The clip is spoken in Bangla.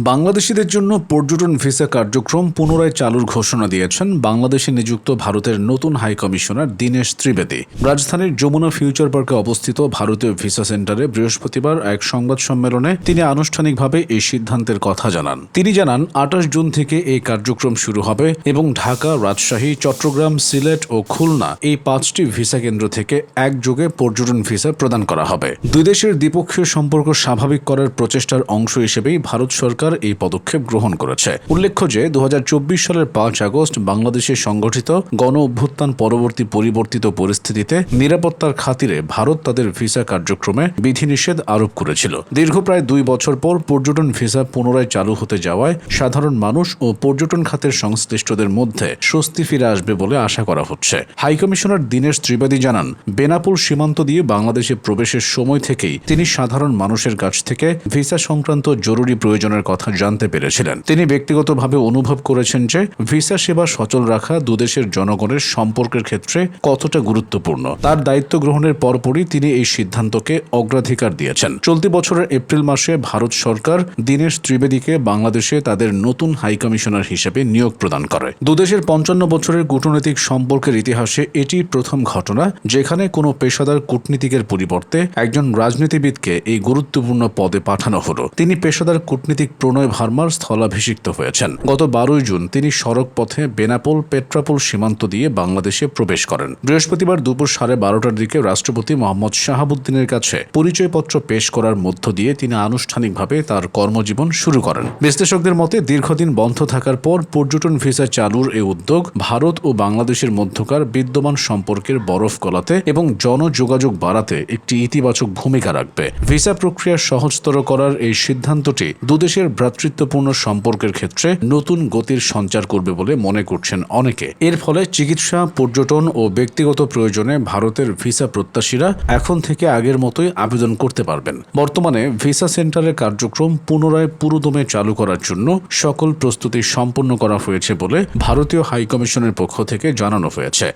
বাংলাদেশিদের জন্য পর্যটন ভিসা কার্যক্রম পুনরায় চালুর ঘোষণা দিয়েছেন বাংলাদেশে নিযুক্ত ভারতের নতুন হাই কমিশনার দীনেশ ত্রিবেদী। রাজধানীর যমুনা ফিউচার পার্কে অবস্থিত ভারতীয় ভিসা সেন্টারে বৃহস্পতিবার এক সংবাদ সম্মেলনে তিনি আনুষ্ঠানিকভাবে এই সিদ্ধান্তের কথা জানান। তিনি জানান ২৮ জুন থেকে এই কার্যক্রম শুরু হবে এবং ঢাকা, রাজশাহী, চট্টগ্রাম, সিলেট ও খুলনা এই ৫টি ভিসা কেন্দ্র থেকে একযোগে পর্যটন ভিসা প্রদান করা হবে। দুই দেশের দ্বিপক্ষীয় সম্পর্ক স্বাভাবিক করার প্রচেষ্টার অংশ হিসেবেই ভারত সরকার এই পদক্ষেপ গ্রহণ করেছে। উল্লেখ্য যে ২০২৪ সালের ৫ আগস্ট বাংলাদেশে সংঘটিত গণ অভ্যুত্থান পরবর্তী পরিবর্তিত পরিস্থিতিতে নিরাপত্তার খাতিরে ভারত তাদের ভিসা কার্যক্রমে বিধিনিষেধ আরোপ করেছিল। দীর্ঘ প্রায় ২ বছর পর পর্যটন ভিসা পুনরায় চালু হতে যাওয়ায় সাধারণ মানুষ ও পর্যটন খাতের সংশ্লিষ্টদের মধ্যে স্বস্তি ফিরে আসবে বলে আশা করা হচ্ছে। হাইকমিশনার দীনেশ ত্রিবেদী জানান, বেনাপোল সীমান্ত দিয়ে বাংলাদেশে প্রবেশের সময় থেকেই তিনি সাধারণ মানুষের কাছ থেকে ভিসা সংক্রান্ত জরুরি প্রয়োজনের কথা জানতে পেরেছিলেন। তিনি ব্যক্তিগতভাবে অনুভব করেছেন যে ভিসা সেবা সচল রাখা দুদেশের জনগণের সম্পর্কের ক্ষেত্রে কতটা গুরুত্বপূর্ণ। তার দায়িত্ব গ্রহণের পরপরই তিনি এই সিদ্ধান্তকে অগ্রাধিকার দিয়েছেন। চলতি বছরের এপ্রিল মাসে ভারত সরকার দীনেশ ত্রিবেদীকে বাংলাদেশে তাদের নতুন হাইকমিশনার হিসেবে নিয়োগ প্রদান করে। দুদেশের ৫৫ বছরের কূটনৈতিক সম্পর্কের ইতিহাসে এটি প্রথম ঘটনা যেখানে কোনো পেশাদার কূটনীতিকের পরিবর্তে একজন রাজনীতিবিদকে এই গুরুত্বপূর্ণ পদে পাঠানো হলো। তিনি পেশাদার কূটনীতিক প্রণয় ভার্মার স্থলাভিষিক্ত হয়েছেন। গত ১২ জুন তিনি সড়ক পথে বেনাপোল পেট্রাপোল সীমান্ত দিয়ে বাংলাদেশে প্রবেশ করেন। বৃহস্পতিবার দুপুর ১২:৩০টার দিকে রাষ্ট্রপতি মোহাম্মদ শাহাবুদ্দিনের কাছে পরিচয়পত্র পেশ করার মধ্য দিয়ে তিনি আনুষ্ঠানিকভাবে তার কর্মজীবন শুরু করেন। বিশ্লেষকদের মতে দীর্ঘদিন বন্ধ থাকার পর পর্যটন ভিসা চালুর এই উদ্যোগ ভারত ও বাংলাদেশের মধ্যকার বিদ্যমান সম্পর্কের বরফ গলাতে এবং জনযোগাযোগ বাড়াতে একটি ইতিবাচক ভূমিকা রাখবে। ভিসা প্রক্রিয়া সহজতর করার এই সিদ্ধান্তটি দুদেশের ভ্রাতৃত্বপূর্ণ সম্পর্কের ক্ষেত্রে নতুন গতির সঞ্চার করবে বলে মনে করছেন অনেকে। এর ফলে চিকিৎসা, পর্যটন ও ব্যক্তিগত প্রয়োজনে ভারতের ভিসা প্রত্যাশীরা এখন থেকে আগের মতোই আবেদন করতে পারবেন। বর্তমানে ভিসা সেন্টারের কার্যক্রম পুনরায় পুরোদমে চালু করার জন্য সকল প্রস্তুতি সম্পন্ন করা হয়েছে বলে ভারতীয় হাইকমিশনের পক্ষ থেকে জানানো হয়েছে।